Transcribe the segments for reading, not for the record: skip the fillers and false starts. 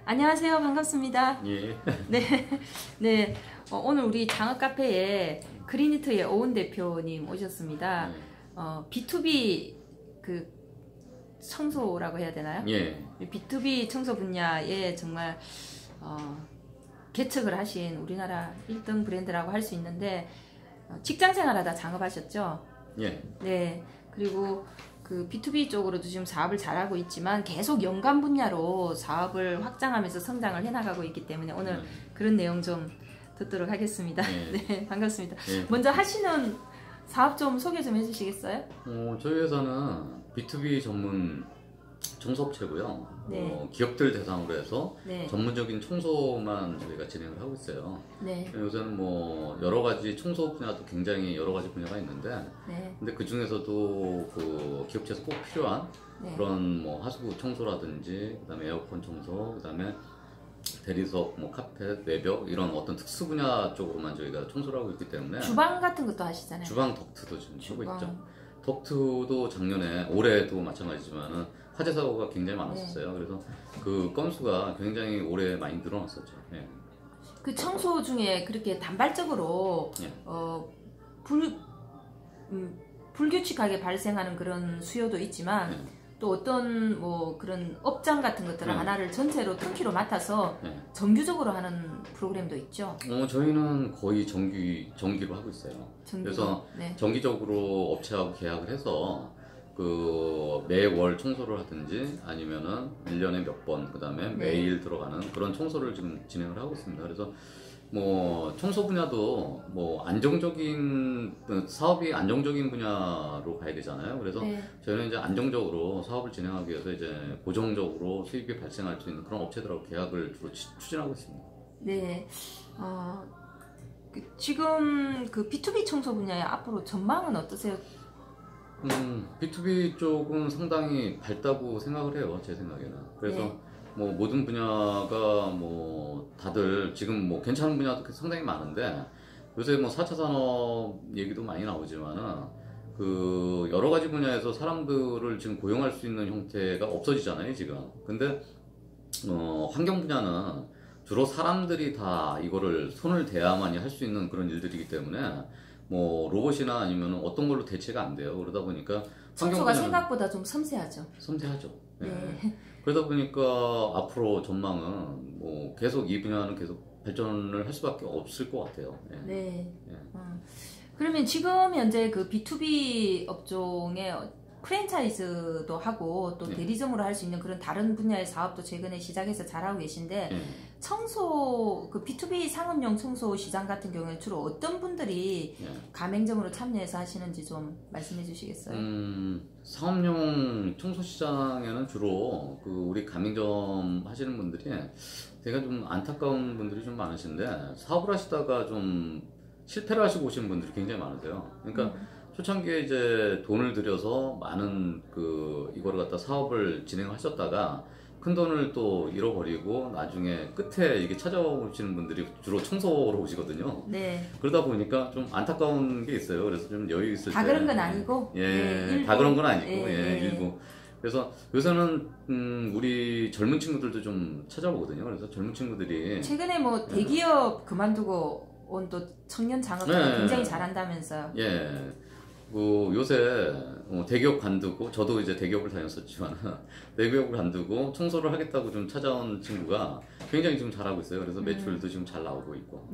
안녕하세요. 반갑습니다. 예. 네, 네. 오늘 우리 장업 카페에 그린히트의 오은 대표님 오셨습니다. B2B 그 청소라고 해야 되나요? 예. B2B 청소 분야에 정말 개척을 하신 우리나라 1등 브랜드라고 할 수 있는데 직장 생활하다 장업하셨죠? 예. 네. 그리고 그 B2B 쪽으로도 지금 사업을 잘하고 있지만 계속 연관 분야로 사업을 확장하면서 성장을 해나가고 있기 때문에 오늘 그런 내용 좀 듣도록 하겠습니다. 네, 반갑습니다. 먼저 하시는 사업 좀 소개 좀 해주시겠어요? 저희 회사는 B2B 전문 청소업체고요. 네. 기업들 대상으로 해서 전문적인 청소만 저희가 진행을 하고 있어요. 네. 요새는 뭐 여러 가지 청소 분야도 굉장히 여러 가지 분야가 있는데, 근데 그 중에서도 그 기업체에서 꼭 필요한 그런 뭐 하수구 청소라든지, 그다음에 에어컨 청소, 그다음에 대리석, 뭐 카펫, 외벽 이런 어떤 특수 분야 쪽으로만 저희가 청소를 하고 있기 때문에 주방 같은 것도 하시잖아요. 주방 덕트도 지금 하고 있죠. 덕트도 작년에 올해도 마찬가지지만은 화재 사고가 굉장히 많았었어요. 그래서 그 건수가 굉장히 올해 많이 늘어났었죠. 그 청소 중에 그렇게 단발적으로 불규칙하게 발생하는 그런 수요도 있지만 또 어떤 뭐 그런 업장 같은 것들을 하나를 전체로 턴키로 맡아서 정규적으로 하는 프로그램도 있죠. 저희는 거의 정기로 하고 있어요. 그래서 정기적으로 업체하고 계약을 해서 그 매월 청소를 하든지 아니면은 1년에 몇 번, 그 다음에 매일 들어가는 그런 청소를 지금 진행을 하고 있습니다. 그래서 뭐 청소 분야도 뭐 안정적인 사업이 안정적인 분야로 가야 되잖아요. 그래서 저희는 이제 안정적으로 사업을 진행하기 위해서 이제 고정적으로 수입이 발생할 수 있는 그런 업체들하고 계약을 주로 추진하고 있습니다. 네. 지금 그 B2B 청소 분야의 앞으로 전망은 어떠세요? B2B 쪽은 상당히 밝다고 생각을 해요. 제 생각에는. 그래서 뭐 모든 분야가 뭐 다들 지금 뭐 괜찮은 분야도 상당히 많은데 요새 뭐 4차 산업 얘기도 많이 나오지만은 그 여러 가지 분야에서 사람들을 지금 고용할 수 있는 형태가 없어지잖아요, 지금. 근데 환경 분야는 주로 사람들이 다 이거를 손을 대야만이 할 수 있는 그런 일들이기 때문에 뭐 로봇이나 아니면 어떤 걸로 대체가 안 돼요. 그러다 보니까 청소가 생각보다 좀 섬세하죠. 섬세하죠. 그러다 보니까 앞으로 전망은 뭐 계속 이 분야는 계속 발전을 할 수밖에 없을 것 같아요. 그러면 지금 현재 그 B2B 업종에 프랜차이즈도 하고 또 대리점으로 할 수 있는 그런 다른 분야의 사업도 최근에 시작해서 잘하고 계신데 청소 그 B2B 상업용 청소 시장 같은 경우에 주로 어떤 분들이 가맹점으로 참여해서 하시는지 좀 말씀해 주시겠어요? 상업용 청소 시장에는 주로 그 우리 가맹점 하시는 분들이 제가 좀 안타까운 분들이 좀 많으신데 사업을 하시다가 좀 실패를 하시고 오시는 분들이 굉장히 많으세요. 그러니까 초창기에 이제 돈을 들여서 많은 그 이거를 갖다 사업을 진행하셨다가 큰 돈을 또 잃어버리고 나중에 끝에 이게 찾아오시는 분들이 주로 청소로 오시거든요. 그러다 보니까 좀 안타까운 게 있어요. 그래서 좀 여유 있을 때 다 그런 건 아니고 다 그런 건 아니고 일부. 그래서 요새는 우리 젊은 친구들도 좀 찾아보거든요. 그래서 젊은 친구들이 최근에 뭐 대기업 그만두고 온 또 청년 장업자가 굉장히 잘한다면서요. 그 요새 대기업 관두고 저도 이제 대기업을 다녔었지만 대기업을 관두고 청소를 하겠다고 좀 찾아온 친구가 굉장히 지금 잘하고 있어요. 그래서 매출도 지금 잘 나오고 있고.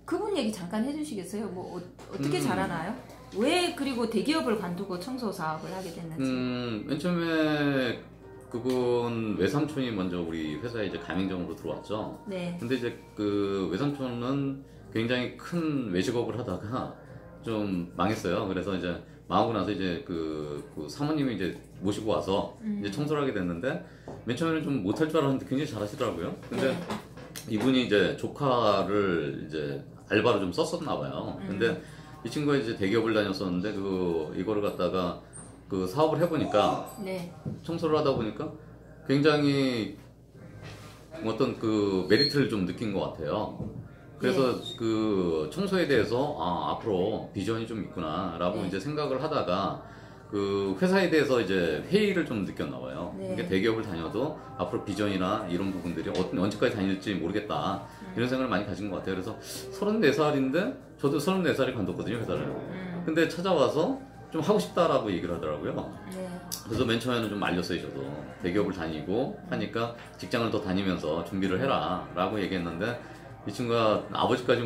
그분 얘기 잠깐 해주시겠어요? 뭐 어떻게 잘하나요? 왜 그리고 대기업을 관두고 청소 사업을 하게 됐는지. 맨 처음에 그분 외삼촌이 먼저 우리 회사에 이제 가맹점으로 들어왔죠. 근데 이제 그 외삼촌은 굉장히 큰 외식업을 하다가 좀 망했어요. 그래서 이제 망하고 나서 이제 그 사모님이 이제 모시고 와서 이제 청소를 하게 됐는데 맨 처음에는 좀 못할 줄 알았는데 굉장히 잘하시더라고요. 근데 이분이 이제 조카를 이제 알바로 좀 썼었나 봐요. 근데 이 친구가 이제 대기업을 다녔었는데 이거를 갖다가 그 사업을 해보니까 청소를 하다 보니까 굉장히 어떤 그 메리트를 좀 느낀 것 같아요. 그래서 그 청소에 대해서 앞으로 비전이 좀 있구나 라고 이제 생각을 하다가 그 회사에 대해서 이제 회의를 좀 느꼈나 봐요. 네. 그러니까 대기업을 다녀도 앞으로 비전이나 이런 부분들이 언제까지 다닐지 모르겠다. 이런 생각을 많이 가진 것 같아요. 그래서 34살인데 저도 34살에 관뒀거든요, 회사를. 근데 찾아와서 좀 하고 싶다라고 얘기를 하더라고요. 네. 그래서 맨 처음에는 좀 말렸어요, 저도. 대기업을 다니고 하니까 직장을 더 다니면서 준비를 해라 라고 얘기했는데 이 친구가 아버지까지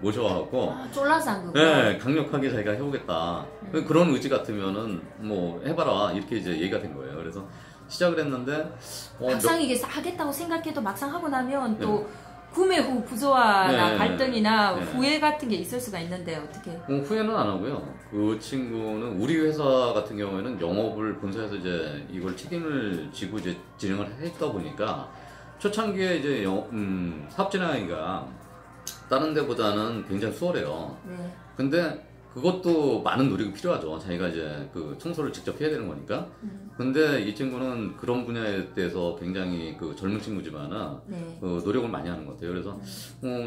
모셔와갖고 쫄라서 한 거고. 네, 강력하게 자기가 해보겠다. 그런 의지 같으면은 뭐 해봐라 이렇게 이제 얘기가 된 거예요. 그래서 시작을 했는데 막상 이게 하겠다고 생각해도 막상 하고 나면 또 구매 후 부조화나 갈등이나 후회 같은 게 있을 수가 있는데 어떻게? 후회는 안 하고요. 그 친구는 우리 회사 같은 경우에는 영업을 본사에서 이제 이걸 책임을 지고 이제 진행을 했다 보니까 초창기에 이제 사업 진행하기가 다른 데보다는 굉장히 수월해요. 네. 근데 그것도 많은 노력이 필요하죠. 자기가 이제 그 청소를 직접 해야 되는 거니까. 근데 이 친구는 그런 분야에 대해서 굉장히 그 젊은 친구지만은 노력을 많이 하는 것 같아요. 그래서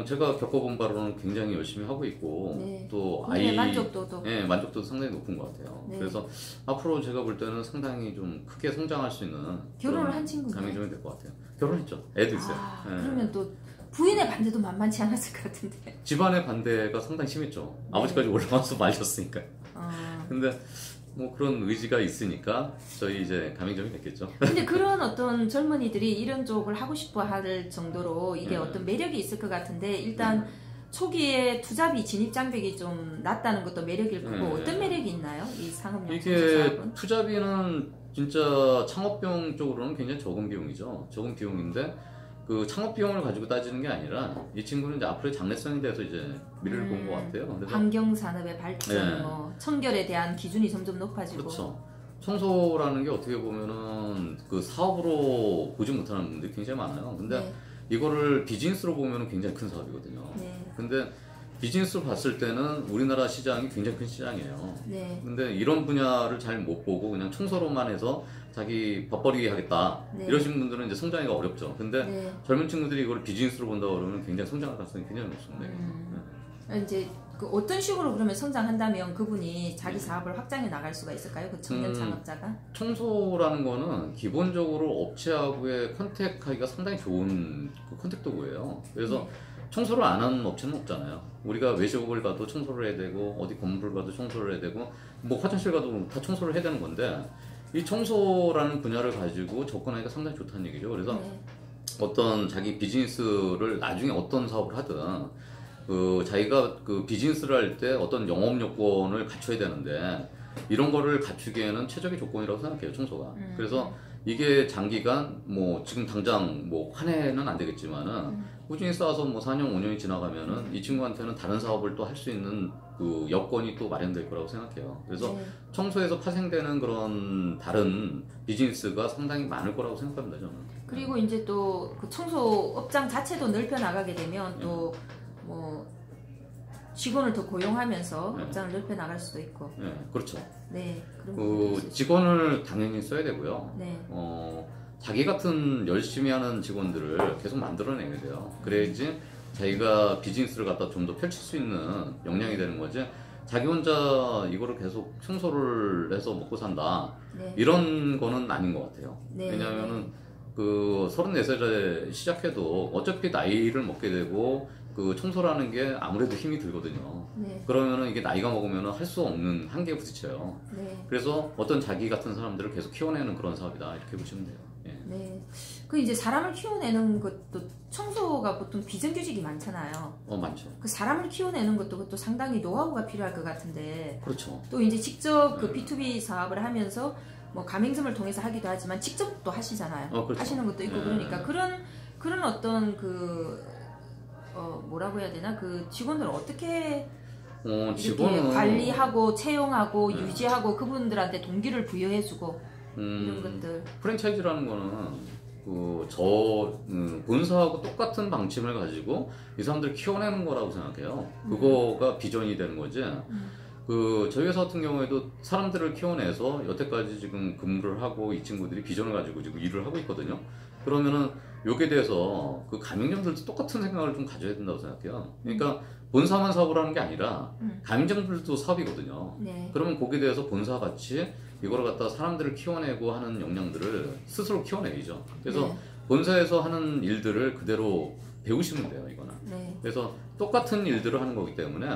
제가 겪어본 바로는 굉장히 열심히 하고 있고 또 아이 만족도도 만족도도 상당히 높은 것 같아요. 그래서 앞으로 제가 볼 때는 상당히 좀 크게 성장할 수 있는 결혼을 한 친구예요. 가맹점이 될 것 같아요. 결혼했죠. 애도 있어요. 그러면 또 부인의 반대도 만만치 않았을 것 같은데. 집안의 반대가 상당히 심했죠. 아버지까지 올라와서 말렸으니까. 근데 뭐 그런 의지가 있으니까 저희 이제 가맹점이 됐겠죠. 근데 그런 어떤 젊은이들이 이런 쪽을 하고 싶어 할 정도로 이게 어떤 매력이 있을 것 같은데 일단 초기에 투자비 진입 장벽이 좀 낮다는 것도 매력일 거고 어떤 매력이 있나요? 이 상업용 이게 투자비는 진짜 창업비용 쪽으로는 굉장히 적은 비용이죠. 적은 비용인데 그 창업 비용을 가지고 따지는 게 아니라 이 친구는 이제 앞으로의 장래성에 대해서 이제 미래를 본 것 같아요. 환경 산업의 발전, 뭐 청결에 대한 기준이 점점 높아지고. 그렇죠. 청소라는 게 어떻게 보면은 그 사업으로 보지 못하는 분들이 굉장히 많아요. 근데 이거를 비즈니스로 보면은 굉장히 큰 사업이거든요. 근데 비즈니스로 봤을 때는 우리나라 시장이 굉장히 큰 시장이에요. 근데 이런 분야를 잘 못 보고 그냥 청소로만 해서 자기 밥벌이 하겠다 이러신 분들은 이제 성장하기가 어렵죠. 근데 젊은 친구들이 이걸 비즈니스로 본다고 그러면 굉장히 성장할 가능성이 굉장히 높습니다. 이제 그 어떤 식으로 그러면 성장한다면 그분이 자기 사업을 확장해 나갈 수가 있을까요? 그 청년 창업자가? 청소라는 거는 기본적으로 업체하고의 컨택하기가 상당히 좋은 그 컨택 도구예요. 그래서 청소를 안 하는 업체는 없잖아요. 우리가 외식업을 가도 청소를 해야 되고 어디 건물을 가도 청소를 해야 되고 뭐 화장실 가도 다 청소를 해야 되는 건데 이 청소라는 분야를 가지고 접근하기가 상당히 좋다는 얘기죠. 그래서 어떤 자기 비즈니스를 나중에 어떤 사업을 하든 그 자기가 그 비즈니스를 할 때 어떤 영업 요건을 갖춰야 되는데 이런 거를 갖추기에는 최적의 조건이라고 생각해요, 청소가. 그래서 이게 장기간 뭐 지금 당장 뭐 한 해는 안 되겠지만은 꾸준히 쌓아서 뭐 4년, 5년이 지나가면은 이 친구한테는 다른 사업을 또 할 수 있는 그 여건이 또 마련될 거라고 생각해요. 그래서 청소에서 파생되는 그런 다른 비즈니스가 상당히 많을 거라고 생각합니다, 저는. 그리고 이제 또 그 청소업장 자체도 넓혀 나가게 되면 또 뭐 직원을 더 고용하면서 업장을 넓혀 나갈 수도 있고. 그렇죠. 그런 직원을 당연히 써야 되고요. 자기 같은 열심히 하는 직원들을 계속 만들어내야 돼요. 그래야지 자기가 비즈니스를 갖다 좀 더 펼칠 수 있는 역량이 되는 거지. 자기 혼자 이거를 계속 청소를 해서 먹고 산다. 이런 거는 아닌 것 같아요. 왜냐하면은 그 34살에 시작해도 어차피 나이를 먹게 되고 그 청소라는 게 아무래도 힘이 들거든요. 그러면은 이게 나이가 먹으면 할 수 없는 한계에 부딪혀요. 그래서 어떤 자기 같은 사람들을 계속 키워내는 그런 사업이다 이렇게 보시면 돼요. 그 이제 사람을 키워내는 것도 청소가 보통 비정규직이 많잖아요. 많죠. 그 사람을 키워내는 것도 그것도 상당히 노하우가 필요할 것 같은데. 그렇죠. 또 이제 직접 그 B2B 사업을 하면서 뭐 가맹점을 통해서 하기도 하지만 직접 또 하시잖아요. 그렇죠. 하시는 것도 있고 그러니까 그런 어떤 그 뭐라고 해야 되나 그 직원들을 어떻게 직원은 관리하고 채용하고 유지하고 그분들한테 동기를 부여해주고 이런 것들. 프랜차이즈라는 거는 본사하고 똑같은 방침을 가지고 이 사람들을 키워내는 거라고 생각해요. 그거가 비전이 되는 거지. 저희 회사 같은 경우에도 사람들을 키워내서 여태까지 지금 근무를 하고 이 친구들이 비전을 가지고 지금 일을 하고 있거든요. 그러면은 여기에 대해서 그 가맹점들도 똑같은 생각을 좀 가져야 된다고 생각해요. 그러니까 본사만 사업을 하는 게 아니라 가맹점들도 사업이거든요. 네. 그러면 거기에 대해서 본사 같이 이거를 갖다 사람들을 키워내고 하는 역량들을 스스로 키워내야죠. 그래서 네. 본사에서 하는 일들을 그대로 배우시면 돼요, 이거는. 네. 그래서 똑같은 일들을 하는 거기 때문에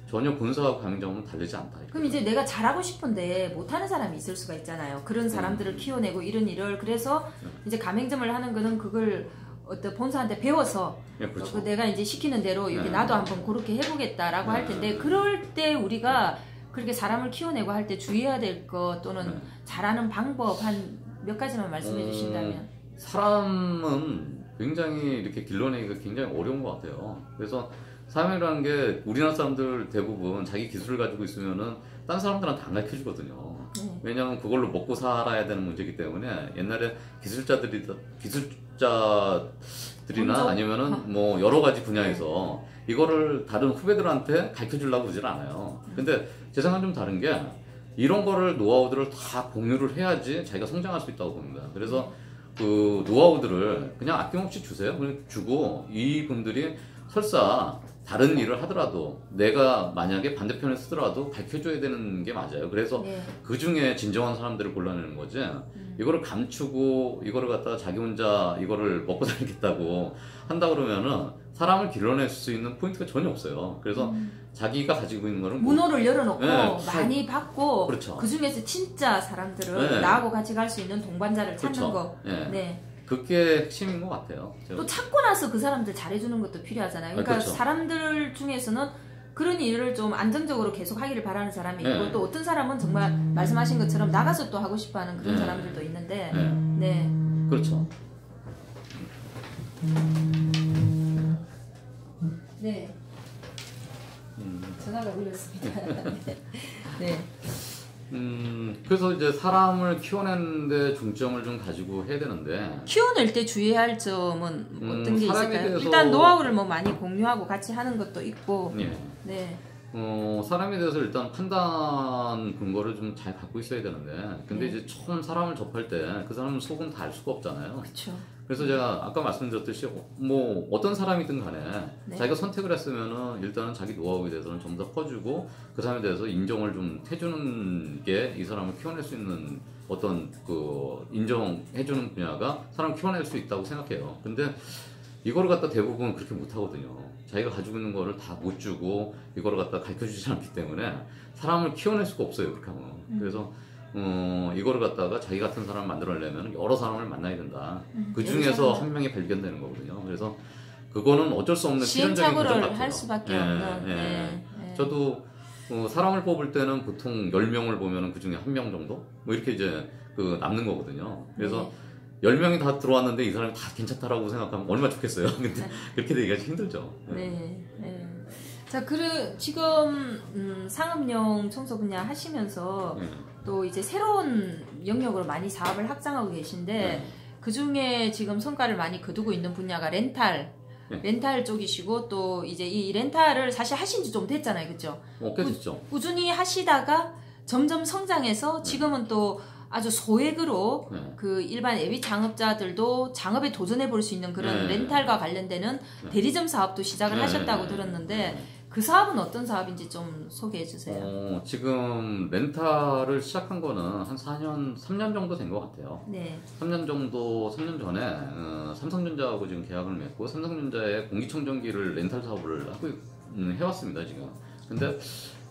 전혀 본사하고 가맹점은 다르지 않다. 그럼 이제 내가 잘하고 싶은데 못하는 사람이 있을 수가 있잖아요. 그런 사람들을 키워내고 이런 일을. 그래서 이제 가맹점을 하는 거는 그걸 어떤 본사한테 배워서 네, 그렇죠. 내가 이제 시키는 대로 이렇게 나도 한번 그렇게 해보겠다라고 할 텐데 그럴 때 우리가 그렇게 사람을 키워내고 할 때 주의해야 될 것 또는 잘하는 방법 한 몇 가지만 말씀해 주신다면. 사람은 굉장히 이렇게 길러내기가 굉장히 어려운 것 같아요. 그래서 사람이라는 게 우리나라 사람들 대부분 자기 기술을 가지고 있으면은 딴 사람들한테 안 가르쳐 주거든요. 왜냐하면 그걸로 먹고 살아야 되는 문제이기 때문에 옛날에 기술자들이나 아니면은 뭐 여러 가지 분야에서 이거를 다른 후배들한테 가르쳐 주려고 그러질 않아요. 근데 제 생각은 좀 다른 게 이런 거를 노하우들을 다 공유를 해야지 자기가 성장할 수 있다고 봅니다. 그래서 그 노하우들을 그냥 아낌없이 주세요. 그냥 주고 이분들이 설사 다른 일을 하더라도 내가 만약에 반대편에 쓰더라도 가르쳐줘야 되는 게 맞아요. 그래서 그 중에 진정한 사람들을 골라내는 거지. 이거를 감추고 이거를 갖다가 자기 혼자 이거를 먹고 살겠다고 한다 그러면은 사람을 길러낼 수 있는 포인트가 전혀 없어요. 그래서 자기가 가지고 있는 거는 문호를 열어놓고 많이 받고 그렇죠. 그 중에서 진짜 사람들을 나하고 같이 갈 수 있는 동반자를 찾는 그렇죠. 거. 그게 핵심인 것 같아요. 또 찾고 나서 그 사람들 잘해주는 것도 필요하잖아요. 그러니까 그렇죠. 사람들 중에서는 그런 일을 좀 안정적으로 계속 하기를 바라는 사람이 있고 또 어떤 사람은 정말 말씀하신 것처럼 나가서 또 하고 싶어하는 그런 사람들도 있는데 그렇죠. 네. 전화가 울렸습니다. 네. 그래서 이제 사람을 키워내는데 중점을 좀 가지고 해야 되는데 키워낼 때 주의할 점은 어떤 게 있을까요? 일단 노하우를 뭐 많이 공유하고 같이 하는 것도 있고 네. 사람에 대해서 일단 판단 근거를 좀 잘 갖고 있어야 되는데 근데 이제 처음 사람을 접할 때 그 사람 속은 다 알 수가 없잖아요. 그렇죠. 그래서 제가 아까 말씀드렸듯이 뭐 어떤 사람이든 간에 자기가 선택을 했으면은 일단은 자기 노하우에 대해서는 전부 다 퍼주고 그 사람에 대해서 인정을 좀 해주는 게 이 사람을 키워낼 수 있는 어떤 그 인정해주는 분야가 사람을 키워낼 수 있다고 생각해요. 근데 이거를 갖다 대부분 그렇게 못하거든요. 자기가 가지고 있는 거를 다 못 주고 이거를 갖다 가르쳐주지 않기 때문에 사람을 키워낼 수가 없어요. 그렇게 하면. 그래서 이거를 갖다가 자기 같은 사람을 만들어내려면 여러 사람을 만나야 된다. 그 중에서 한 명이 발견되는 거거든요. 그래서 그거는 어쩔 수 없는 필연적인 과정 같아요. 할 수밖에 없는. 저도 사람을 뽑을 때는 보통 10명을 보면 그 중에 1명 정도? 뭐 이렇게 이제 그 남는 거거든요. 그래서 10명이 다 들어왔는데 이 사람이 다 괜찮다라고 생각하면 얼마나 좋겠어요. 근데 그렇게 되기가 힘들죠. 자, 지금 상업용 청소 분야 하시면서 또 이제 새로운 영역으로 많이 사업을 확장하고 계신데 그 중에 지금 성과를 많이 거두고 있는 분야가 렌탈 쪽이시고 또 이제 이 렌탈을 사실 하신 지 좀 됐잖아요. 그렇죠? 꽤 됐죠. 꾸준히 하시다가 점점 성장해서 지금은 또 아주 소액으로 그 일반 예비 창업자들도 창업에 도전해 볼 수 있는 그런 렌탈과 관련되는 대리점 사업도 시작을 하셨다고 들었는데 그 사업은 어떤 사업인지 좀 소개해 주세요. 지금 렌탈을 시작한 거는 한 3년 정도 된 것 같아요. 3년 전에 삼성전자하고 지금 계약을 맺고 삼성전자의 공기청정기를 렌탈 사업을 하고 해왔습니다, 지금. 근데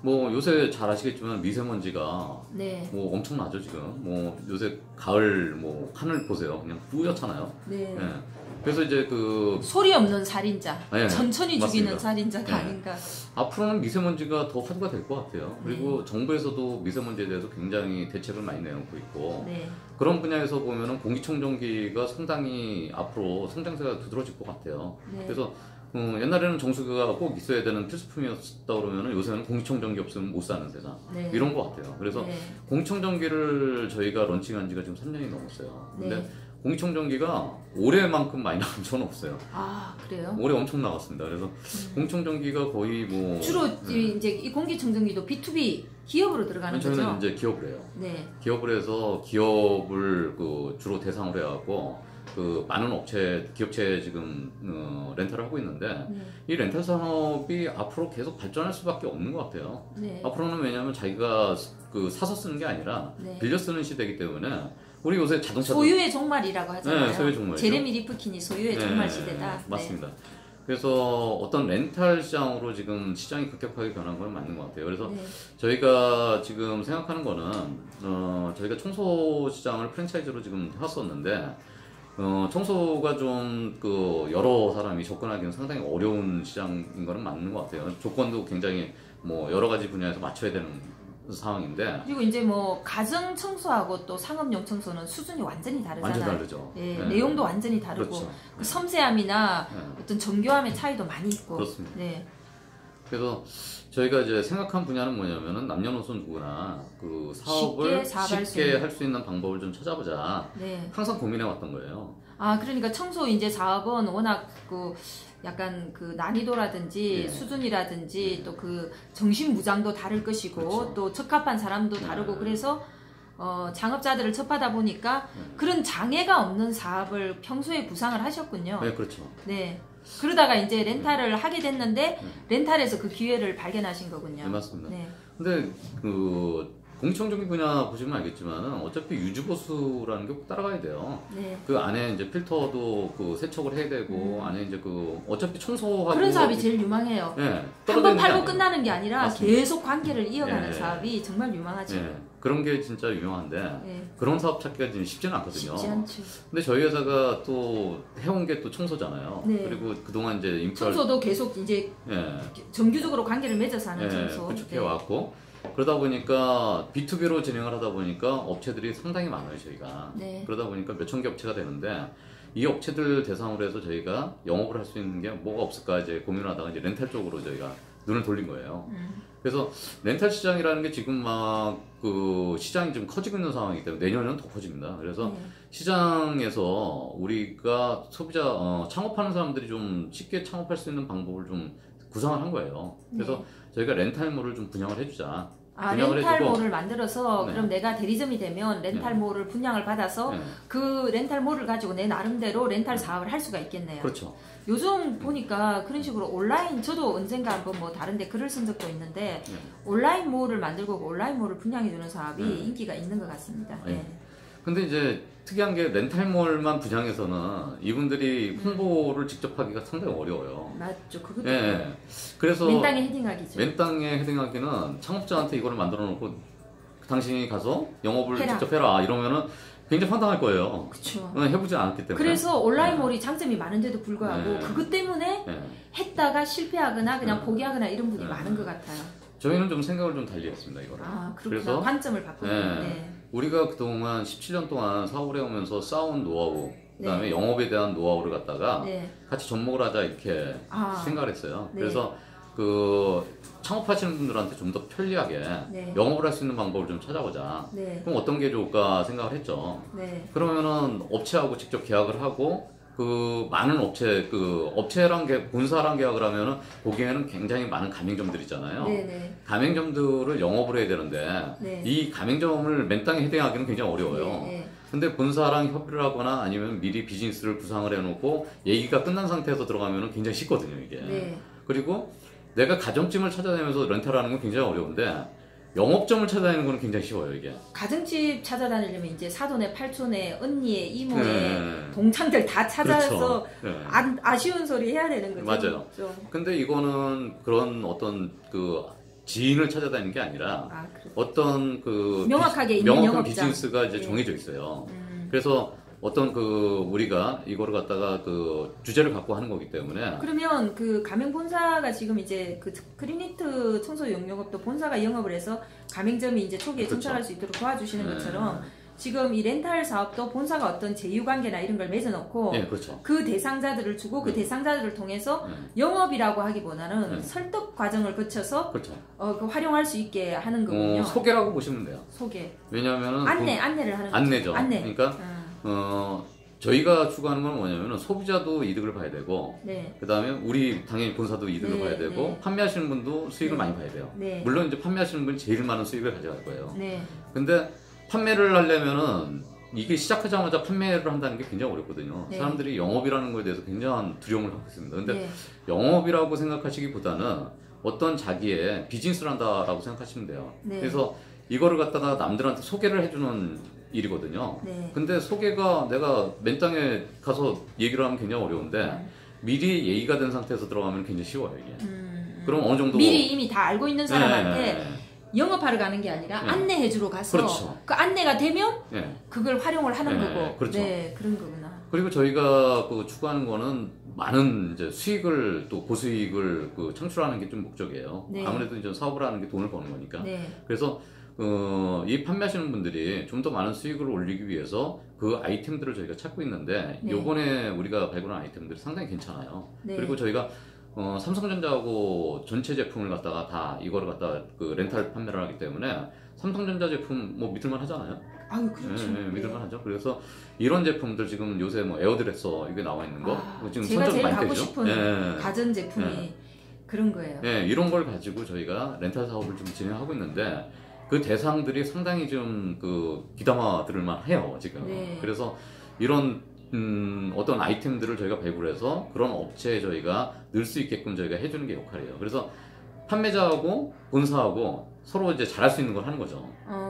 뭐 요새 잘 아시겠지만 미세먼지가 뭐 엄청나죠 지금. 뭐 요새 가을 뭐 하늘 보세요, 그냥 뿌옇잖아요. 그래서 이제 그 소리 없는 살인자, 천천히 맞습니다. 죽이는 살인자가 아닌가. 앞으로는 미세먼지가 더 화두가 될 것 같아요. 그리고 정부에서도 미세먼지에 대해서 굉장히 대책을 많이 내놓고 있고 그런 분야에서 보면은 공기청정기가 상당히 앞으로 성장세가 두드러질 것 같아요. 그래서 옛날에는 정수기가 꼭 있어야 되는 필수품이었다 그러면은 요새는 공기청정기 없으면 못 사는 세상 이런 것 같아요. 그래서 공기청정기를 저희가 런칭한 지가 지금 3년이 넘었어요. 근데 공기청정기가 올해만큼 많이 나온 적은 없어요. 아, 그래요? 올해 엄청 나왔습니다. 그래서 공기청정기가 거의 뭐 주로 이제 이 공기청정기도 B2B 기업으로 들어가는 거죠? 저희는 이제 기업을 해요. 기업을 해서 기업을 주로 대상으로 해갖고 그 많은 기업체 지금 렌탈을 하고 있는데 이 렌탈 산업이 앞으로 계속 발전할 수밖에 없는 것 같아요. 앞으로는 왜냐하면 자기가 그 사서 쓰는 게 아니라 빌려 쓰는 시대이기 때문에 우리 요새 자동차 소유의 종말이라고 하잖아요. 네, 소유의 종말이죠. 제레미 리프킨이 소유의 종말 시대다. 맞습니다. 그래서 어떤 렌탈 시장으로 지금 시장이 급격하게 변한 건 맞는 것 같아요. 그래서 저희가 지금 생각하는 거는 저희가 청소 시장을 프랜차이즈로 지금 해왔었는데 청소가 좀 그 여러 사람이 접근하기는 상당히 어려운 시장인 거는 맞는 것 같아요. 조건도 굉장히 뭐 여러 가지 분야에서 맞춰야 되는 상황인데. 그리고 이제 뭐 가정 청소하고 또 상업용 청소는 수준이 완전히 다르잖아요. 완전 다르죠. 내용도 완전히 다르고 그렇죠. 그 섬세함이나 어떤 정교함의 차이도 많이 있고. 그렇습니다. 그래서 저희가 이제 생각한 분야는 뭐냐면은 남녀노소 누구나 그 사업을 쉽게 할 수 있는 방법을 좀 찾아보자. 항상 고민해 왔던 거예요. 아, 그러니까 청소 이제 사업은 워낙 그 약간 그 난이도라든지 수준이라든지 또 그 정신 무장도 다를 것이고 또 적합한 사람도 다르고 그래서 창업자들을 접하다 보니까 그런 장애가 없는 사업을 평소에 구상을 하셨군요. 네, 그렇죠. 그러다가 이제 렌탈을 하게 됐는데 렌탈에서 그 기회를 발견하신 거군요. 네, 맞습니다. 근데 그 공청적인 분야 보시면 알겠지만은 어차피 유지보수라는 게 꼭 따라가야 돼요. 그 안에 이제 필터도 그 세척을 해야 되고 안에 이제 그 어차피 청소하고 그런 사업이 제일 유망해요. 한 번 팔고 끝나는 게 아니라 맞습니다. 계속 관계를 이어가는 사업이 정말 유망하죠. 그런 게 진짜 유명한데 그런 사업 찾기가 지금 쉽지는 않거든요. 쉽지 않죠. 근데 저희 회사가 또 해온 게 또 청소잖아요. 그리고 그동안 이제 청소도 계속 이제 정규적으로 관계를 맺어서 하는 청소 구축해 왔고. 그러다 보니까 B2B로 진행을 하다 보니까 업체들이 상당히 많아요, 저희가. 그러다 보니까 몇천 개 업체가 되는데 이 업체들 대상으로 해서 저희가 영업을 할 수 있는 게 뭐가 없을까 이제 고민하다가 이제 렌탈 쪽으로 저희가 눈을 돌린 거예요. 그래서 렌탈 시장이라는 게 지금 막 그 시장이 좀 커지고 있는 상황이기 때문에 내년에는 더 커집니다. 그래서 시장에서 우리가 소비자 창업하는 사람들이 좀 쉽게 창업할 수 있는 방법을 좀 구상을 한 거예요. 그래서 저희가 렌탈몰을 좀 분양을 해주자. 렌탈몰을 만들어서 그럼 내가 대리점이 되면 렌탈몰을 분양을 받아서 그 렌탈몰을 가지고 내 나름대로 렌탈 사업을 할 수가 있겠네요. 그렇죠. 요즘 보니까 그런 식으로 온라인, 저도 언젠가 한번 뭐 다른데 글을 쓴 적도 있는데 온라인몰을 만들고 온라인몰을 분양해주는 사업이 인기가 있는 것 같습니다. 근데 이제 특이한 게 렌탈몰만 분양해서는 이분들이 홍보를 직접 하기가 상당히 어려워요. 맞죠. 그것도. 그래서 맨 땅에 헤딩하기죠. 맨 땅에 헤딩하기는 창업자한테 이거를 만들어 놓고 당신이 가서 영업을 직접 해라 이러면은 굉장히 황당할 거예요. 그렇죠. 해보지 않았기 때문에. 그래서 온라인몰이 장점이 많은데도 불구하고 그것 때문에 했다가 실패하거나 그냥 포기하거나 이런 분이 많은 것 같아요. 저희는 좀 생각을 좀 달리 했습니다, 이거를. 그렇구나. 그래서 관점을 바꾸고. 우리가 그동안 17년 동안 사업을 해오면서 쌓아온 노하우, 그 다음에 영업에 대한 노하우를 갖다가 같이 접목을 하자 이렇게 생각을 했어요. 그래서 그 창업하시는 분들한테 좀 더 편리하게 영업을 할 수 있는 방법을 좀 찾아보자. 그럼 어떤 게 좋을까 생각을 했죠. 그러면은 업체하고 직접 계약을 하고 그 많은 업체랑 본사랑 계약을 하면은 거기에는 굉장히 많은 가맹점들이 있잖아요. 가맹점들을 영업을 해야 되는데 이 가맹점을 맨 땅에 헤딩하기는 굉장히 어려워요. 근데 본사랑 협의를 하거나 아니면 미리 비즈니스를 구상을 해놓고 얘기가 끝난 상태에서 들어가면은 굉장히 쉽거든요, 이게. 그리고 내가 가정집을 찾아다니면서 렌탈하는 건 굉장히 어려운데 영업점을 찾아다니는 건 굉장히 쉬워요, 이게. 가정집 찾아다니려면 이제 사돈의, 팔촌의, 언니의, 이모의, 동창들 다 찾아서 아쉬운 소리 해야 되는 거죠. 맞아요. 근데 이거는 그런 어떤 그 지인을 찾아다니는 게 아니라 어떤 그 명확하게 명확한 비즈니스가 이제 정해져 있어요. 그래서 어떤 그 우리가 이거를 갖다가 그 주제를 갖고 하는 거기 때문에. 그러면 그 가맹 본사가 지금 이제 그 크리니트 청소 용역업도 본사가 영업을 해서 가맹점이 이제 초기에 정착할 수 있도록 도와주시는 것처럼 지금 이 렌탈 사업도 본사가 어떤 제휴관계나 이런 걸 맺어놓고 그 대상자들을 주고 그 대상자들을 통해서 영업이라고 하기보다는 설득 과정을 거쳐서 그 활용할 수 있게 하는 거군요. 소개라고 보시면 돼요. 소개. 왜냐하면은 안내를 하는 거죠. 안내죠. 그러니까 저희가 추구하는 건 뭐냐면은 소비자도 이득을 봐야 되고 그 다음에 우리 당연히 본사도 이득을 봐야 되고 판매하시는 분도 수익을 많이 봐야 돼요. 물론 이제 판매하시는 분이 제일 많은 수익을 가져갈 거예요. 근데 판매를 하려면은 이게 시작하자마자 판매를 한다는 게 굉장히 어렵거든요. 네. 사람들이 영업이라는 거에 대해서 굉장한 두려움을 갖고 있습니다. 근데 네. 영업이라고 생각하시기보다는 어떤 자기의 비즈니스를 한다라고 생각하시면 돼요. 네. 그래서 이거를 갖다가 남들한테 소개를 해주는 일이거든요. 네. 근데 소개가 내가 맨 땅에 가서 얘기를 하면 굉장히 어려운데 미리 예의가 된 상태에서 들어가면 굉장히 쉬워요, 이게. 그럼 어느 정도 미리 이미 다 알고 있는 사람한테 네. 영업하러 가는 게 아니라 네. 안내해주러 가서 그렇죠. 그 안내가 되면 네. 그걸 활용을 하는 네. 거고. 그렇죠. 네, 그런 거구나. 그리고 저희가 그 추구하는 거는 많은 이제 수익을 또 고수익을 그 창출하는 게 좀 목적이에요. 네. 아무래도 이제 사업을 하는 게 돈을 버는 거니까. 네. 그래서 이 판매하시는 분들이 좀 더 많은 수익을 올리기 위해서 그 아이템들을 저희가 찾고 있는데 네. 요번에 우리가 발굴한 아이템들이 상당히 괜찮아요. 네. 그리고 저희가 삼성전자하고 전체 제품을 갖다가 다 이거를 갖다가 그 렌탈 판매를 하기 때문에 삼성전자 제품 뭐 믿을만 하잖아요. 아유, 그렇죠. 네, 믿을만 하죠. 그래서 이런 제품들 지금 요새 뭐 에어드레서 이게 나와 있는 거 지금 제가 선정이 제일 많이 갖고 되죠. 싶은 가전 제품이 그런 거예요. 네, 이런 걸 가지고 저희가 렌탈 사업을 좀 진행하고 있는데 그 대상들이 상당히 좀 그 귀담아 들을만 해요 지금. 네. 그래서 이런 어떤 아이템들을 저희가 발굴해서 그런 업체에 저희가 넣을 수 있게끔 저희가 해주는 게 역할이에요. 그래서 판매자하고 본사하고 서로 이제 잘할 수 있는 걸 하는 거죠.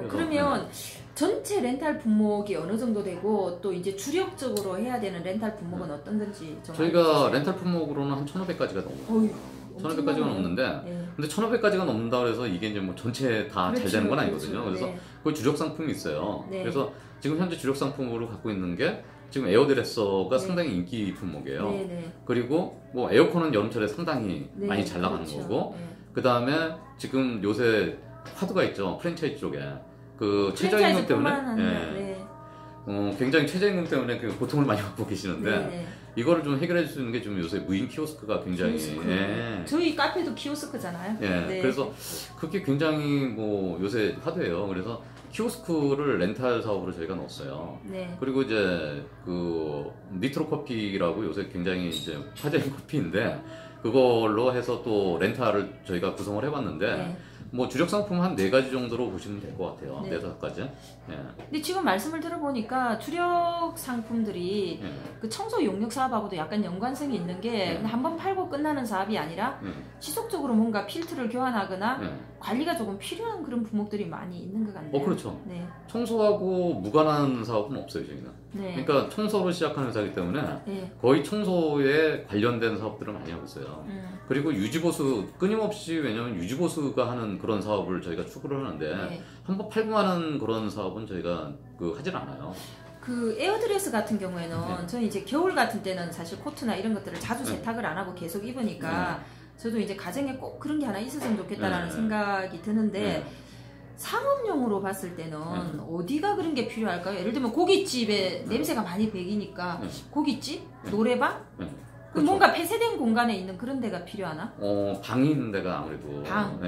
그러면 전체 렌탈 분목이 어느 정도 되고 또 이제 주력적으로 해야 되는 렌탈 분목은 어떤 건지 좀 저희가 알려주세요. 렌탈 품목으로는 한 1,500가지가 넘어요. 1,500가지가 넘는데 네. 근데 1,500가지가 넘는다 그래서 이게 이제 뭐 전체 다 잘 되는 건 아니거든요. 그래서 네. 그 주력 상품이 있어요. 네. 그래서 지금 현재 주력 상품으로 갖고 있는 게 지금 에어드레서가 네. 상당히 인기 품목이에요. 네, 네. 그리고 뭐 에어컨은 여름철에 상당히 네, 많이 잘 나가는 그렇죠. 거고 네. 그 다음에 지금 요새 화두가 있죠. 프랜차이즈 쪽에 그 최저임금 때문에 굉장히 최저임금 때문에 그 고통을 많이 받고 계시는데 네. 이거를 좀 해결해 줄 수 있는 게 좀 요새 무인 키오스크가 굉장히 저희 카페도 키오스크잖아요. 네. 그래서 그게 굉장히 뭐 요새 화두예요. 그래서 키오스크를 렌탈 사업으로 저희가 넣었어요. 네. 그리고 이제 그 니트로 커피라고 요새 굉장히 이제 화제인 커피인데 그걸로 해서 또 렌탈을 저희가 구성을 해봤는데 네. 뭐 주력 상품 한 4가지 정도로 보시면 될 것 같아요. 네. 4-5가지. 예. 근데 지금 말씀을 들어보니까 주력 상품들이 예. 그 청소 용역 사업하고도 약간 연관성이 있는 게 그냥 한번 팔고 끝나는 사업이 아니라 지속적으로 뭔가 필터를 교환하거나 관리가 조금 필요한 그런 품목들이 많이 있는 것 같네요. 그렇죠. 네. 청소하고 무관한 사업은 없어요, 저희는. 네. 그러니까 청소로 시작하는 회사이기 때문에 네. 거의 청소에 관련된 사업들을 많이 하고 있어요. 그리고 유지보수 끊임없이 왜냐면 유지보수가 하는 그런 사업을 저희가 추구를 하는데 네. 한번 팔고 하는 그런 사업은 저희가 하질 않아요. 그 에어드레스 같은 경우에는 네. 저는 이제 겨울 같은 때는 사실 코트나 이런 것들을 자주 세탁을 안 하고 계속 입으니까 저도 이제 가정에 꼭 그런 게 하나 있었으면 좋겠다라는 생각이 드는데 상업용으로 봤을 때는 어디가 그런 게 필요할까요? 예를 들면 고깃집에 냄새가 많이 배기니까 고깃집? 노래방? 그렇죠. 뭔가 폐쇄된 공간에 있는 그런 데가 필요하나? 방이 있는 데가 아무래도 방.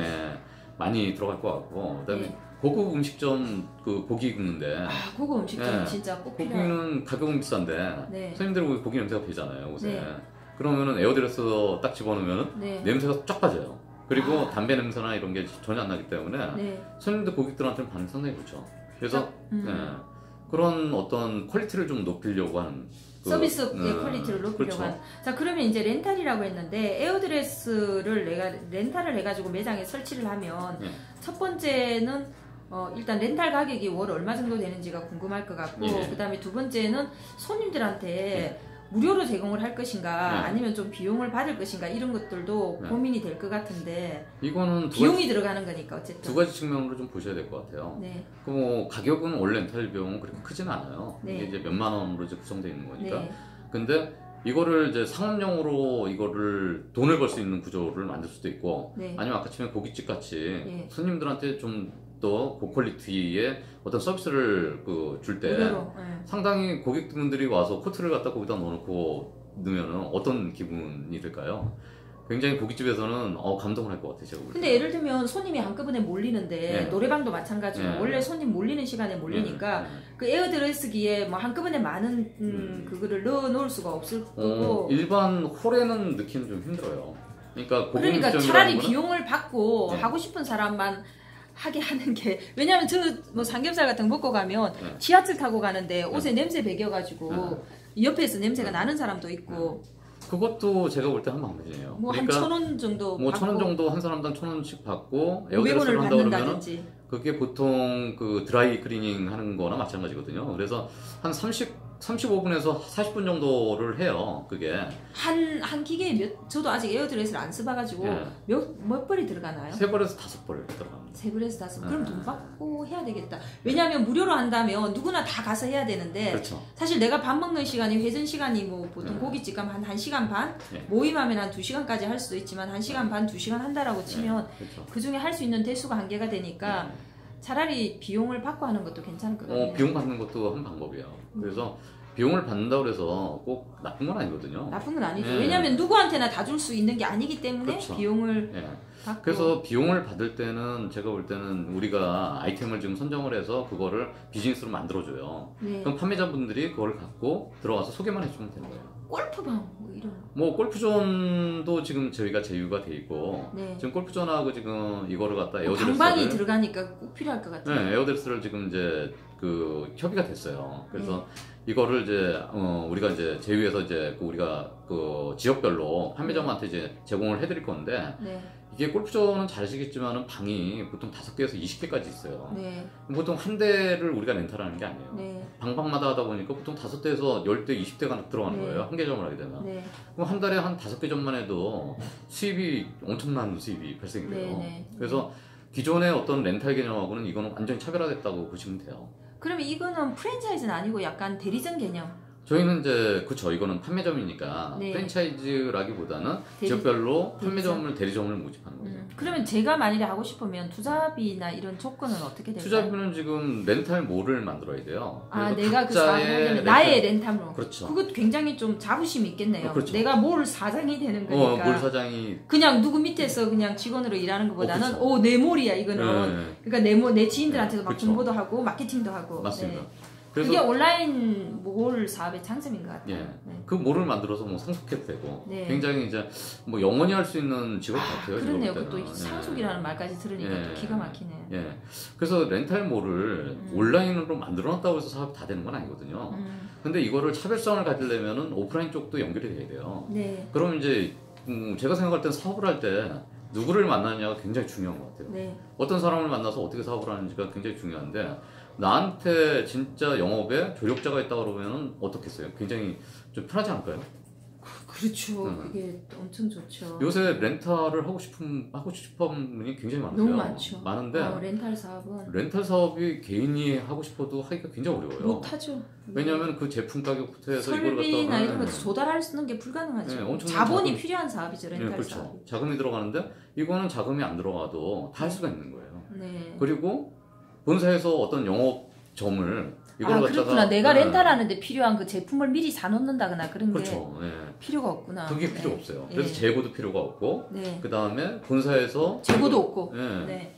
많이 들어갈 것 같고 그다음에 고급 음식점 그 고기 굽는데 고급 음식점 진짜 꼭 필요해요. 고기는 가격은 비싼데 손님들 고기 냄새가 배잖아요 옷에. 네. 그러면은 에어드레서 딱 집어넣으면은 냄새가 쫙 빠져요. 그리고 담배 냄새나 이런 게 전혀 안 나기 때문에 손님들 고객들한테는 반응 상당히 좋죠. 그래서 그런 어떤 퀄리티를 좀 높이려고 하는 서비스의 퀄리티를 높이려고 그렇죠. 하는. 자, 그러면 이제 렌탈이라고 했는데 에어드레스를 내가 렌탈을 해가지고 매장에 설치를 하면 첫 번째는 일단 렌탈 가격이 월 얼마 정도 되는지가 궁금할 것 같고 그 다음에 두 번째는 손님들한테 무료로 제공을 할 것인가 아니면 좀 비용을 받을 것인가 이런 것들도 고민이 될 것 같은데 이거는 비용이 들어가는 거니까 어쨌든 두 가지 측면으로 좀 보셔야 될 것 같아요. 그 가격은 원래 렌탈 비용은 그렇게 크지는 않아요. 이게 이제 몇만 원으로 이제 구성되어 있는 거니까. 근데 이거를 이제 상업용으로 이거를 돈을 벌 수 있는 구조를 만들 수도 있고 아니면 아까 치면 고깃집 같이 손님들한테 좀 더 고퀄리티의 어떤 서비스를 줄 때 상당히 고객분들이 와서 코트를 갖다 거기다 넣어놓고 넣으면 어떤 기분이 들까요? 굉장히 고깃집에서는 감동을 할 것 같아요. 제가 근데 예를 들면 손님이 한꺼번에 몰리는데 노래방도 마찬가지로 원래 손님 몰리는 시간에 몰리니까 그 에어드레스기에 뭐 한꺼번에 많은 그거를 넣어 놓을 수가 없을 거고 일반 홀에는 넣기는 좀 힘들어요. 그러니까 차라리 비용을 받고 하고 싶은 사람만 하게 하는 게 왜냐면 저 뭐 삼겹살 같은 거 먹고 가면 네. 지하철 타고 가는데 옷에 냄새 배겨가지고 옆에서 냄새가 나는 사람도 있고 그것도 제가 볼 때 한 방법이에요. 뭐 한 그러니까 1,000원 정도 뭐 1,000원 정도 한 사람당 1,000원씩 받고 에어드레스를 한다 그러면 그게 보통 그 드라이 클리닝 하는 거나 마찬가지거든요. 그래서 한 35분에서 40분 정도를 해요. 그게 한 기계에 저도 아직 에어드레스를 안 써봐가지고 예. 몇 벌이 들어가나요? 3벌에서 5벌 들어갑니다. 3벌에서 5벌. 그럼 돈 받고 해야 되겠다. 왜냐하면 무료로 한다면 누구나 다 가서 해야 되는데 그렇죠. 사실 내가 밥 먹는 시간이 회전 시간이 뭐 보통 고깃집 가면 한 1시간 반 모임하면 한 2시간까지 할 수도 있지만 1시간 반 2시간 한다라고 치면 그렇죠. 그 중에 할 수 있는 대수가 한계가 되니까 차라리 비용을 받고 하는 것도 괜찮을 것 같아요. 비용 받는 것도 한 방법이에요. 그래서 비용을 받는다고 해서 꼭 나쁜 건 아니거든요. 나쁜 건 아니죠. 왜냐하면 누구한테나 다 줄 수 있는 게 아니기 때문에 그렇죠. 비용을 받고. 그래서 비용을 받을 때는 제가 볼 때는 우리가 아이템을 지금 선정을 해서 그거를 비즈니스로 만들어줘요. 그럼 판매자분들이 그걸 갖고 들어가서 소개만 해주면 되는 거예요. 골프방 뭐 이런 뭐 골프존도 지금 저희가 제휴가 돼 있고 지금 골프존하고 지금 이거를 갖다 에어드레스를 방방이 들어가니까 꼭 필요할 것 같아요. 에어드레스를 지금 이제 그 협의가 됐어요. 그래서 이거를 이제 우리가 이제 제휴해서 이제 우리가 그 지역별로 판매자분한테 이제 제공을 해드릴 건데 이게 골프존은 잘 아시겠지만은 방이 보통 5개에서 20개까지 있어요. 보통 한 대를 우리가 렌탈하는 게 아니에요. 방방마다 하다 보니까 보통 5대에서 10대, 20대가 들어가는 거예요. 한 개점을 하게 되면. 그럼 한 달에 한 5개 점만 해도 수입이 엄청난 수입이 발생이 돼요. 그래서 기존의 어떤 렌탈 개념하고는 이거는 완전히 차별화됐다고 보시면 돼요. 그러면 이거는 프랜차이즈는 아니고 약간 대리점 개념? 저희는 이제 그쵸, 이거는 판매점이니까 프랜차이즈라기보다는 지역별로 판매점을 대리점을 모집하는 거죠. 그러면 제가 만일에 하고 싶으면 투자비나 이런 조건은 어떻게 될까요? 투자비는 지금 렌탈몰을 만들어야 돼요. 내가 그 사업을 하려면 나의 렌탈몰. 그렇죠. 그것도 굉장히 좀 자부심이 있겠네요. 그렇죠. 내가 몰 사장이 되는 거니까. 몰 사장이 그냥 누구 밑에서 그냥 직원으로 일하는 것보다는 내 몰이야 이거는. 그러니까 내 지인들한테도 막 홍보도 하고 마케팅도 하고. 맞습니다. 그래서 그게 온라인 몰 사업의 장점인 것 같아요. 그 몰을 만들어서 뭐 상속해도 되고 굉장히 이제 뭐 영원히 할 수 있는 직업 같아요. 그렇네요. 그것도 상속이라는 말까지 들으니까 또 기가 막히네. 그래서 렌탈몰을 온라인으로 만들어놨다고 해서 사업이 다 되는 건 아니거든요. 근데 이거를 차별성을 가지려면은 오프라인 쪽도 연결이 돼야 돼요. 그럼 이제 제가 생각할 땐 사업을 할 때 누구를 만나느냐가 굉장히 중요한 것 같아요. 어떤 사람을 만나서 어떻게 사업을 하는지가 굉장히 중요한데 나한테 진짜 영업에 조력자가 있다 그러면은 어떻겠어요? 굉장히 좀 편하지 않을까요? 그렇죠. 그게 엄청 좋죠. 요새 렌탈을 하고 싶은 분이 굉장히 많아요. 너무 많죠. 많은데 렌탈 사업이 개인이 하고 싶어도 하기가 굉장히 어려워요. 못하죠. 왜냐하면 그 제품 가격부터 해서 설비나 이런 거 조달할 수 있는 게 불가능하죠. 자본이 필요한 사업이죠. 렌탈 그렇죠. 사업이. 자금이 들어가는데 이거는 자금이 안 들어가도 다 할 수가 있는 거예요. 그리고 본사에서 어떤 영업점을 이걸 갖다가 그렇구나. 내가 렌탈하는데 필요한 그 제품을 미리 사놓는다거나 그런 그렇죠. 게 필요가 없구나. 그게 필요 없어요. 그래서 재고도 필요가 없고 그 다음에 본사에서 재고도 없고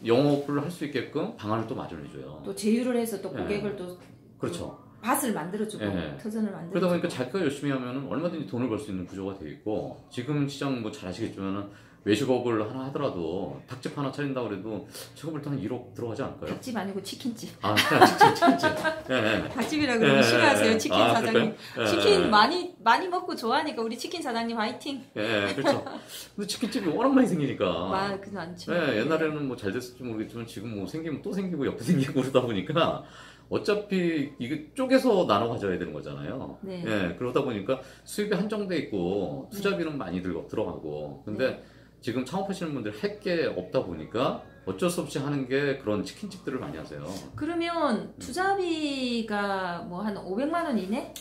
영업을 할 수 있게끔 방안을 또 마련해줘요. 또 제휴를 해서 또 고객을 또 그렇죠. 밭을 만들어주고 터전을 만들어주고 그러다 보니까 자기가 열심히 하면 얼마든지 돈을 벌 수 있는 구조가 되어 있고 지금 시장 뭐 잘 아시겠지만은 외식업을 하나 하더라도 닭집 하나 차린다고 해도 제가 볼 때 한 1억 들어가지 않을까요? 닭집 아니고 치킨집. 치킨집. 닭집이라 그러면 싫어하세요, 치킨 사장님. 치킨 많이 먹고 좋아하니까 우리 치킨 사장님 화이팅. 그렇죠. 근데 치킨집이 워낙 많이 생기니까. 그건 많죠. 옛날에는 뭐 잘 됐을지 모르겠지만 지금 뭐 생기면 또 생기고 옆에 생기고 그러다 보니까 어차피 이게 쪼개서 나눠 가져야 되는 거잖아요. 그러다 보니까 수입이 한정돼 있고 투자비는 많이 들어가고. 근데 지금 창업하시는 분들 할 게 없다 보니까 어쩔 수 없이 하는 게 그런 치킨집들을 많이 하세요. 그러면 투자비가 뭐 한 500만 원 이내?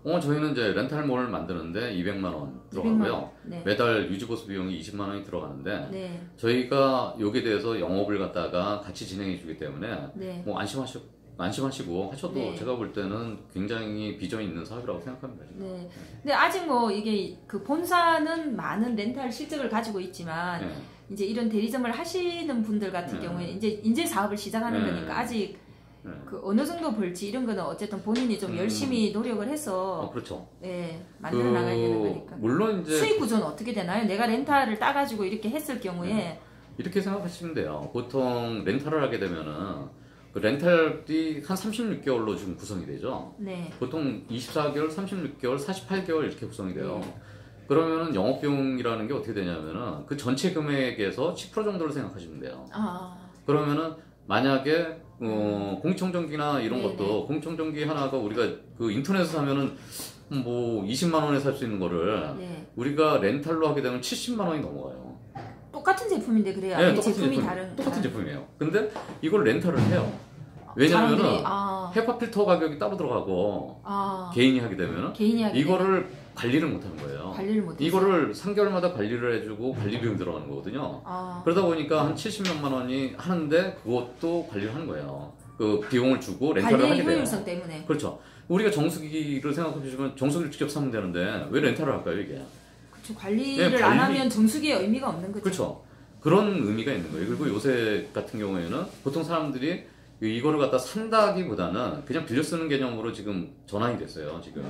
저희는 이제 렌탈몰을 만드는데 200만 원 들어가고요. 매달 유지보수 비용이 20만 원이 들어가는데 저희가 여기에 대해서 영업을 갖다가 같이 진행해 주기 때문에 뭐 안심하시고 하셔도 제가 볼 때는 굉장히 비전이 있는 사업이라고 생각합니다. 근데 아직 뭐 이게 그 본사는 많은 렌탈 실적을 가지고 있지만 이제 이런 대리점을 하시는 분들 같은 경우에 이제 사업을 시작하는 거니까 아직 그 어느 정도 벌지 이런 거는 어쨌든 본인이 좀 열심히 노력을 해서 그렇죠. 만들어 나가야 되는 거니까. 물론 이제 수익 구조는 어떻게 되나요? 내가 렌탈을 따가지고 이렇게 했을 경우에 이렇게 생각하시면 돼요. 보통 렌탈을 하게 되면은 그 렌탈이 한 36개월로 지금 구성이 되죠. 네. 보통 24개월, 36개월, 48개월 이렇게 구성이 돼요. 그러면은 영업비용이라는 게 어떻게 되냐면은 그 전체 금액에서 10% 정도를 생각하시면 돼요. 그러면은 만약에 공청정기나 이런 것도 공청정기 하나가 우리가 그 인터넷에서 사면은 뭐 20만 원에 살 수 있는 거를 우리가 렌탈로 하게 되면 70만 원이 넘어가요. 똑같은 제품인데 그래요? 네, 똑같은 제품이에요. 근데 이걸 렌탈을 해요. 왜냐면은 헤파 필터 가격이 따로 들어가고 개인이 하게 되면 이거를 관리를 못 하는 거예요. 이거를 3개월마다 관리를 해주고 관리 비용 들어가는 거거든요. 그러다 보니까 한 70몇만 원이 하는데 그것도 관리를 하는 거예요. 그 비용을 주고 렌탈을 하게 돼요. 관리 효율성 때문에. 그렇죠. 우리가 정수기를 생각해 보시면 정수기를 직접 사면 되는데 왜 렌탈을 할까요, 이게? 그렇죠. 관리를 안 하면 정수기에 의미가 없는 거죠. 그렇죠. 그런 의미가 있는 거예요. 그리고 요새 같은 경우에는 보통 사람들이 이거를 갖다 산다기보다는 그냥 빌려 쓰는 개념으로 지금 전환이 됐어요, 지금.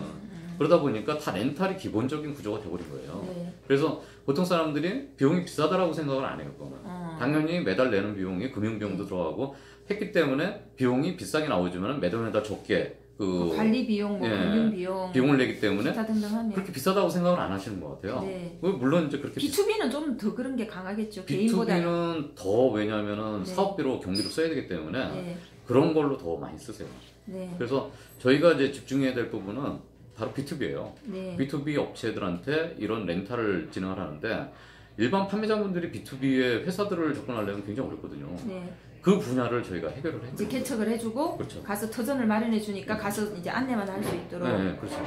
그러다 보니까 다 렌탈이 기본적인 구조가 돼버린 거예요. 그래서 보통 사람들이 비용이 비싸다라고 생각을 안 해요, 그거는. 당연히 매달 내는 비용이 금융비용도 들어가고 했기 때문에 비용이 비싸게 나오지만 매달 적게 관리 비용, 금융 비용, 비용을 내기 때문에 등등하면 그렇게 비싸다고 생각을 안 하시는 것 같아요. 물론 이제 그렇게 B2B는 좀 더 그런 게 강하겠죠. B2B는 더 왜냐하면은 사업비로 경비로 써야 되기 때문에 그런 걸로 더 많이 쓰세요. 그래서 저희가 이제 집중해야 될 부분은 바로 B2B예요. B2B 업체들한테 이런 렌탈을 진행을 하는데 일반 판매자분들이 B2B의 회사들을 접근하려면 굉장히 어렵거든요. 그 분야를 저희가 해결을 해요. 이제 개척을 해주고 가서 터전을 마련해 주니까 가서 이제 안내만 할 수 있도록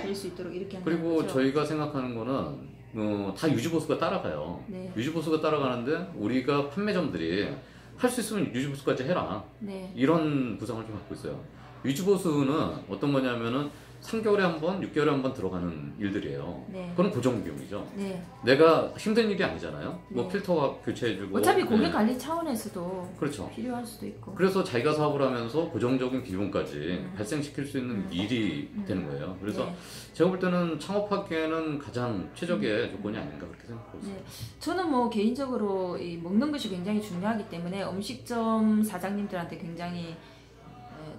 될 수 있도록 이렇게 하는 그리고 거죠. 저희가 생각하는 거는 다 유지보수가 따라가요. 유지보수가 따라가는데 우리가 판매점들이 할 수 있으면 유지보수까지 해라. 이런 구상을 좀 갖고 있어요. 유지보수는 어떤 거냐면은 3개월에 한 번, 6개월에 한 번 들어가는 일들이에요. 그건 고정 비용이죠. 내가 힘든 일이 아니잖아요. 뭐 필터 교체해주고. 어차피 고객 관리 차원에서도 그렇죠. 필요할 수도 있고. 그래서 자기가 사업을 하면서 고정적인 비용까지 발생시킬 수 있는 일이 되는 거예요. 그래서 제가 볼 때는 창업하기에는 가장 최적의 조건이 아닌가 그렇게 생각하고 있어요. 저는 뭐 개인적으로 이 먹는 것이 굉장히 중요하기 때문에 음식점 사장님들한테 굉장히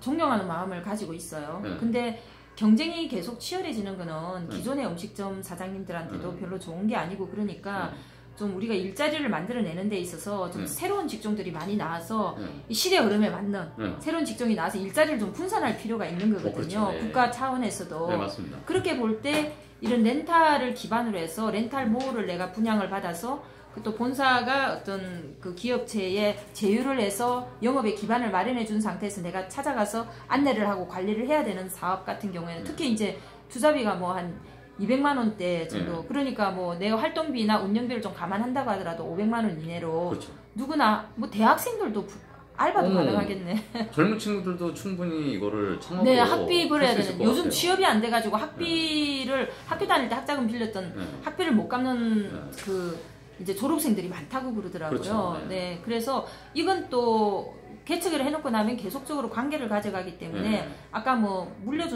존경하는 마음을 가지고 있어요. 근데 경쟁이 계속 치열해지는 거는 기존의 음식점 사장님들한테도 별로 좋은 게 아니고 그러니까 좀 우리가 일자리를 만들어내는 데 있어서 좀 새로운 직종들이 많이 나와서 이 시대 흐름에 맞는 새로운 직종이 나와서 일자리를 좀 분산할 필요가 있는 거거든요. 그렇죠. 국가 차원에서도. 맞습니다. 그렇게 볼 때 이런 렌탈을 기반으로 해서 렌탈 모를 내가 분양을 받아서 또 본사가 어떤 그 기업체에 제휴를 해서 영업의 기반을 마련해 준 상태에서 내가 찾아가서 안내를 하고 관리를 해야 되는 사업 같은 경우에는 특히 이제 투자비가 뭐 한 200만 원대 정도 그러니까 뭐 내 활동비나 운영비를 좀 감안한다고 하더라도 500만 원 이내로 누구나 뭐 대학생들도 알바도 가능하겠네. 젊은 친구들도 충분히 이거를 창업으로 학비 벌어야 되는 요즘 취업이 안 돼가지고 학비를 학교 다닐 때 학자금 빌렸던 학비를 못 갚는 이제 졸업생들이 많다고 그러더라고요. 그래서 이건 또 개척을 해놓고 나면 계속적으로 관계를 가져가기 때문에 아까 뭐 물려준